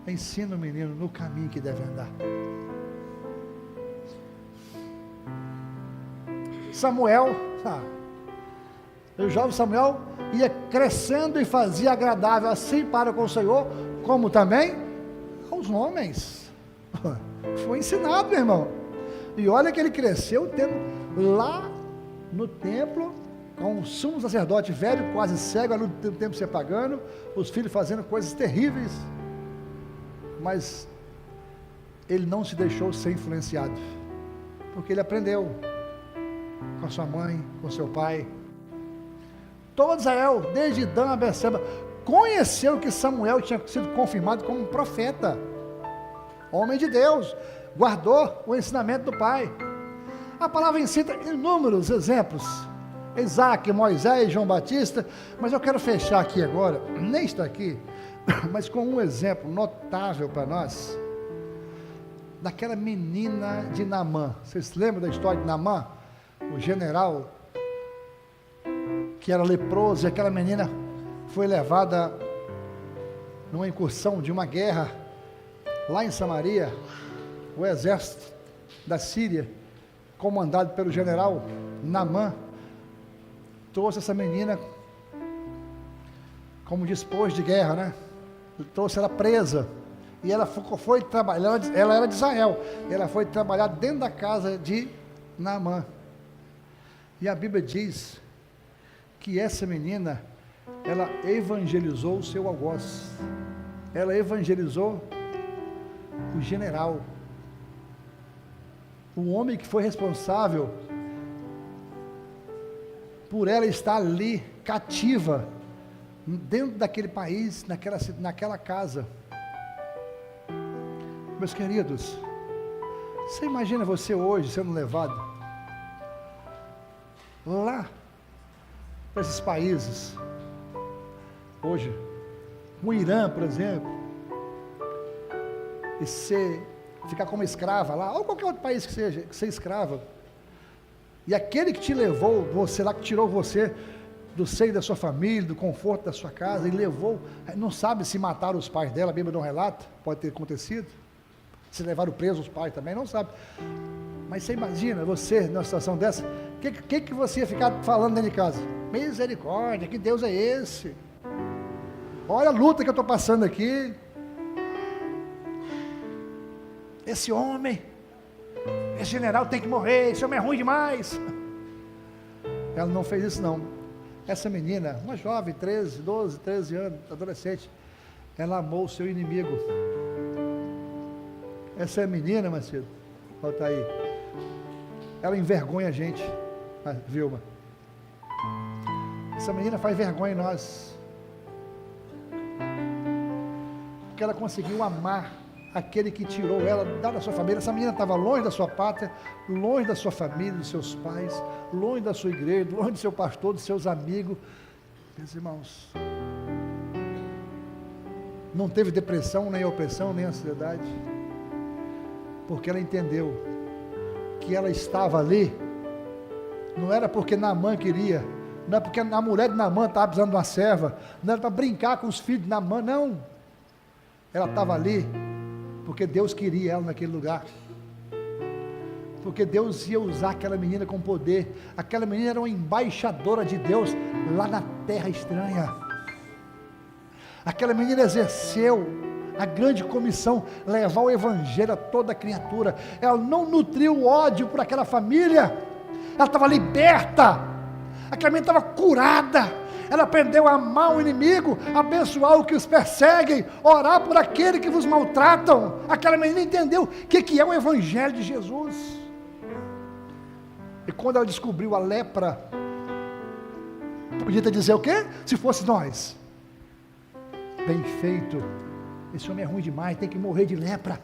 Ensina o menino no caminho que deve andar. Samuel, o jovem Samuel ia crescendo e fazia agradável assim para com o Senhor, como também aos homens. Foi ensinado, meu irmão. E olha que ele cresceu tendo lá no templo, com o sumo sacerdote velho, quase cego, ali no tempo se apagando, os filhos fazendo coisas terríveis, mas ele não se deixou ser influenciado, porque ele aprendeu com a sua mãe, com seu pai. Todo Israel, desde Dan a Berseba, conheceu que Samuel tinha sido confirmado como um profeta, homem de Deus, guardou o ensinamento do pai. A palavra ensina inúmeros exemplos, Isaac, Moisés, João Batista, mas eu quero fechar aqui agora, nem está aqui, mas com um exemplo notável para nós, daquela menina de Naamã. Vocês se lembram da história de Naamã? O general que era leproso, e aquela menina foi levada numa incursão de uma guerra lá em Samaria. O exército da Síria, comandado pelo general Naamã, trouxe essa menina como depois de guerra, né? Ele trouxe ela presa, e ela foi trabalhar, ela era de Israel, ela foi trabalhar dentro da casa de Naamã, e a Bíblia diz que essa menina, ela evangelizou o seu algoz, ela evangelizou o general, o homem que foi responsável por ela estar ali, cativa, dentro daquele país, naquela casa. Meus queridos, você imagina você hoje sendo levado lá para esses países, hoje, o Irã, por exemplo, e você ficar como escrava lá, ou qualquer outro país que seja, que você escrava, e aquele que te levou, você lá, que tirou você do seio da sua família, do conforto da sua casa, e levou, não sabe se mataram os pais dela, a Bíblia não relata, pode ter acontecido, se levaram presos os pais também, não sabe, mas você imagina, você, numa situação dessa, o que você ia ficar falando dentro de casa? Misericórdia, que Deus é esse? Olha a luta que eu estou passando aqui, esse homem, esse general tem que morrer, esse homem é ruim demais. Ela não fez isso não. Essa menina, uma jovem, 12, 13 anos, adolescente, ela amou o seu inimigo. Essa menina, Macedo, volta aí, ela envergonha a gente, Vilma. Essa menina faz vergonha em nós, porque ela conseguiu amar aquele que tirou ela da sua família. Essa menina estava longe da sua pátria, longe da sua família, dos seus pais, longe da sua igreja, longe do seu pastor, dos seus amigos. Meus irmãos, não teve depressão, nem opressão, nem ansiedade, porque ela entendeu que ela estava ali, não era porque Naamã queria, não é porque a mulher de Naamã estava precisando de uma serva, não era para brincar com os filhos de Naamã, não, ela estava ali porque Deus queria ela naquele lugar, porque Deus ia usar aquela menina com poder. Aquela menina era uma embaixadora de Deus lá na terra estranha. Aquela menina exerceu a grande comissão, levar o evangelho a toda criatura. Ela não nutriu ódio por aquela família, ela estava liberta, aquela menina estava curada. Ela aprendeu a amar o inimigo, abençoar o que os perseguem, orar por aquele que vos maltratam. Aquela menina entendeu o que é o evangelho de Jesus. E quando ela descobriu a lepra, podia dizer o quê? Se fosse nós, bem feito, esse homem é ruim demais, tem que morrer de lepra,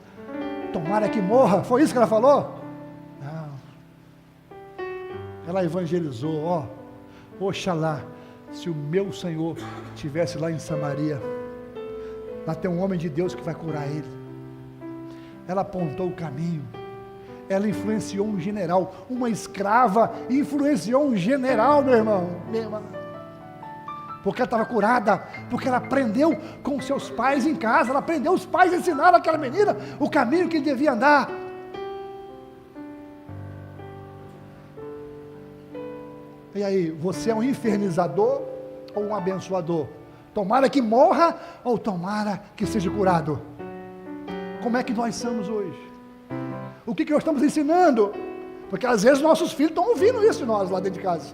tomara que morra. Foi isso que ela falou? Não, ela evangelizou. Oxalá, se o meu Senhor estivesse lá em Samaria, lá tem um homem de Deus que vai curar ele. Ela apontou o caminho, ela influenciou um general, uma escrava influenciou um general, meu irmão, minha irmã, porque ela estava curada, porque ela aprendeu com seus pais em casa, ela aprendeu, os pais ensinaram aquela menina o caminho que ele devia andar. E aí, você é um infernizador ou um abençoador? Tomara que morra ou tomara que seja curado? Como é que nós somos hoje? O que nós estamos ensinando? Porque às vezes nossos filhos estão ouvindo isso de nós lá dentro de casa.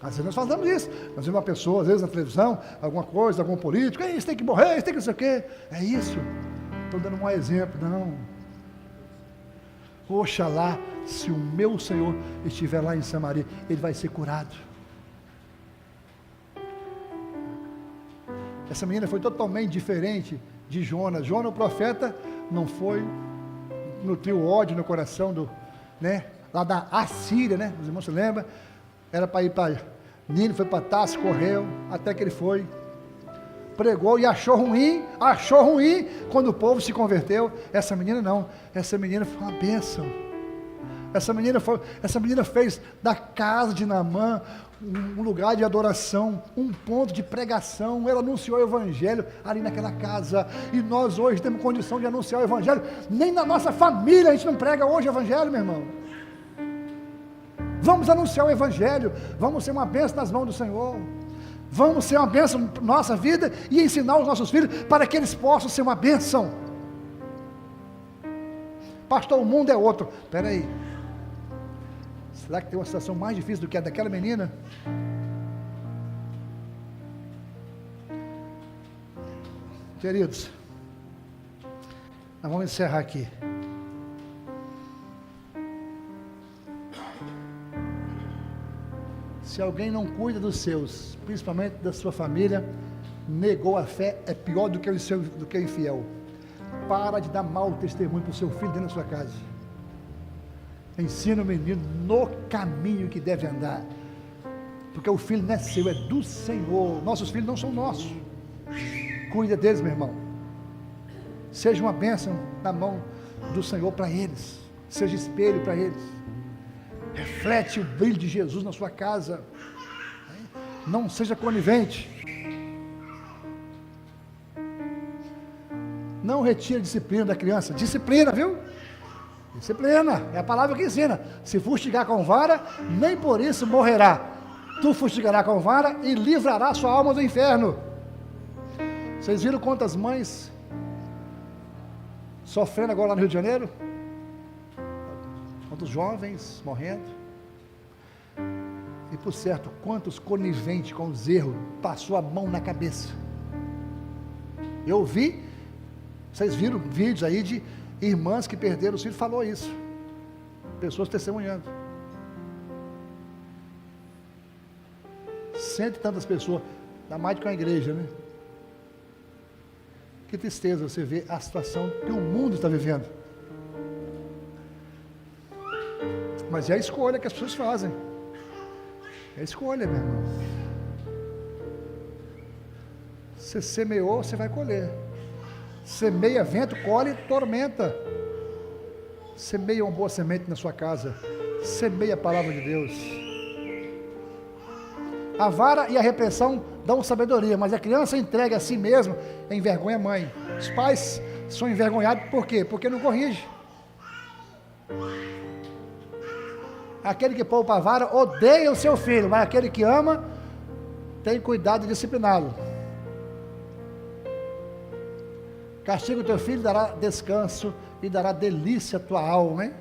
Às vezes nós fazemos isso. Nós vemos uma pessoa, às vezes na televisão, alguma coisa, algum político, isso tem que morrer, isso tem que não sei o quê. É isso. Estou dando um exemplo, não. Oxalá, se o meu Senhor estiver lá em Samaria, ele vai ser curado. Essa menina foi totalmente diferente de Jonas. Jonas, o profeta, não foi, nutriu ódio no coração lá da Assíria, os irmãos se lembram? Era para ir para Nínive, foi para Tarsis, correu, até que ele foi, pregou e achou ruim, quando o povo se converteu. Essa menina não, essa menina foi uma bênção. Essa menina fez da casa de Naamã um lugar de adoração, um ponto de pregação. Ela anunciou o evangelho ali naquela casa, e nós hoje temos condição de anunciar o evangelho. Nem na nossa família a gente não prega hoje o evangelho, meu irmão. Vamos anunciar o evangelho, vamos ser uma bênção nas mãos do Senhor. Vamos ser uma bênção na nossa vida e ensinar os nossos filhos para que eles possam ser uma bênção. Pastor, o mundo é outro. Espera aí. Será que tem uma situação mais difícil do que a daquela menina? Queridos, nós vamos encerrar aqui. Se alguém não cuida dos seus, principalmente da sua família, negou a fé, é pior do que o infiel. Para de dar mau testemunho para o seu filho dentro da sua casa. Ensina o menino no caminho que deve andar, porque o filho não é seu, é do Senhor. Nossos filhos não são nossos. Cuida deles, meu irmão. Seja uma bênção na mão do Senhor para eles. Seja espelho para eles. Reflete o brilho de Jesus na sua casa. Não seja conivente. Não retire a disciplina da criança. Disciplina, viu? Disciplina, é a palavra que ensina. Se fustigar com vara, nem por isso morrerá. Tu fustigará com vara e livrará sua alma do inferno. Vocês viram quantas mães sofrendo agora lá no Rio de Janeiro? Quantos jovens morrendo? E por certo, quantos coniventes com os erros passou a mão na cabeça? Eu vi, vocês viram vídeos aí de irmãs que perderam os filhos, falou isso. Pessoas testemunhando. Cento e tantas pessoas, dá mais do que uma igreja, né? Que tristeza você ver a situação que o mundo está vivendo. Mas é a escolha que as pessoas fazem. É a escolha, meu irmão. Você semeou, você vai colher. Semeia vento, colhe tormenta. Semeia uma boa semente na sua casa. Semeia a palavra de Deus. A vara e a repressão dão sabedoria, mas a criança entrega a si mesma, envergonha a mãe. Os pais são envergonhados por quê? Porque não corrige. Aquele que poupa a vara odeia o seu filho, mas aquele que ama tem cuidado de discipliná-lo. Castiga o teu filho, dará descanso e dará delícia à tua alma, hein?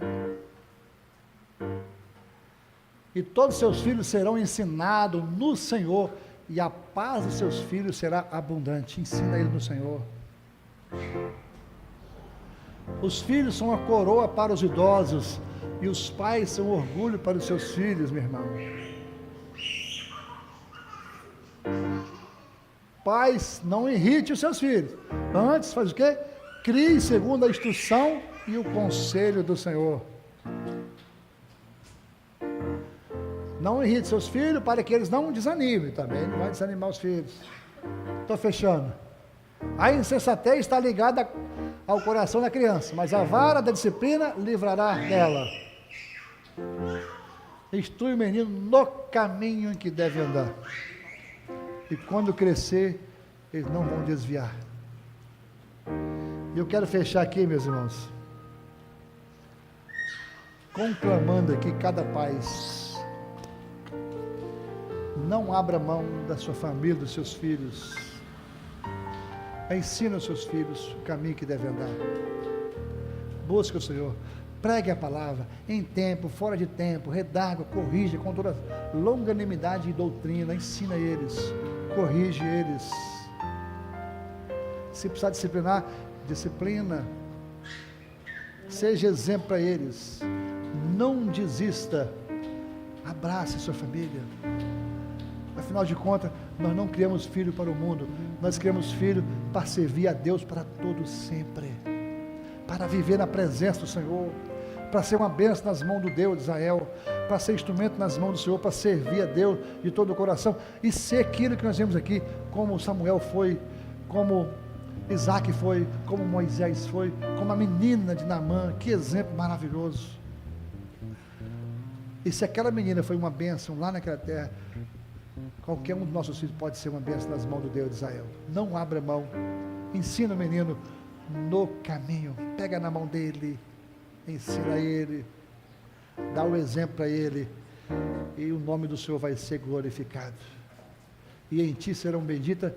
E todos os seus filhos serão ensinados no Senhor, e a paz dos seus filhos será abundante. Ensina ele no Senhor. Os filhos são uma coroa para os idosos, e os pais são orgulho para os seus filhos, meu irmão. Pais, não irrite os seus filhos. Antes, faz o quê? Crie segundo a instrução e o conselho do Senhor. Não irrite seus filhos para que eles não desanimem. Também não vai desanimar os filhos. Estou fechando. A insensatez está ligada ao coração da criança, mas a vara da disciplina livrará dela. Instrui o menino no caminho em que deve andar. E quando crescer, eles não vão desviar. E eu quero fechar aqui, meus irmãos, conclamando aqui cada pai: não abra mão da sua família, dos seus filhos. Ensina os seus filhos o caminho que deve andar. Busque o Senhor. Pregue a palavra em tempo, fora de tempo, redarga, corrija com toda longanimidade e doutrina. Ensina eles, corrige eles. Se precisar disciplinar, disciplina. Seja exemplo para eles. Não desista. Abrace a sua família. Afinal de contas, nós não criamos filho para o mundo, nós criamos filho para servir a Deus para todo sempre, para viver na presença do Senhor, para ser uma bênção nas mãos do Deus de Israel, para ser instrumento nas mãos do Senhor, para servir a Deus de todo o coração, e ser aquilo que nós vemos aqui, como Samuel foi, como Isaac foi, como Moisés foi, como a menina de Naamã. Que exemplo maravilhoso. E se aquela menina foi uma bênção lá naquela terra, qualquer um dos nossos filhos pode ser uma bênção nas mãos do Deus de Israel. Não abra mão. Ensina o menino no caminho. Pega na mão dele. Ensina ele. Dá o exemplo para ele. E o nome do Senhor vai ser glorificado. e em ti serão benditas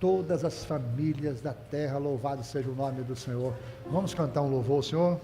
todas as famílias da terra. Louvado seja o nome do Senhor. Vamos cantar um louvor ao Senhor?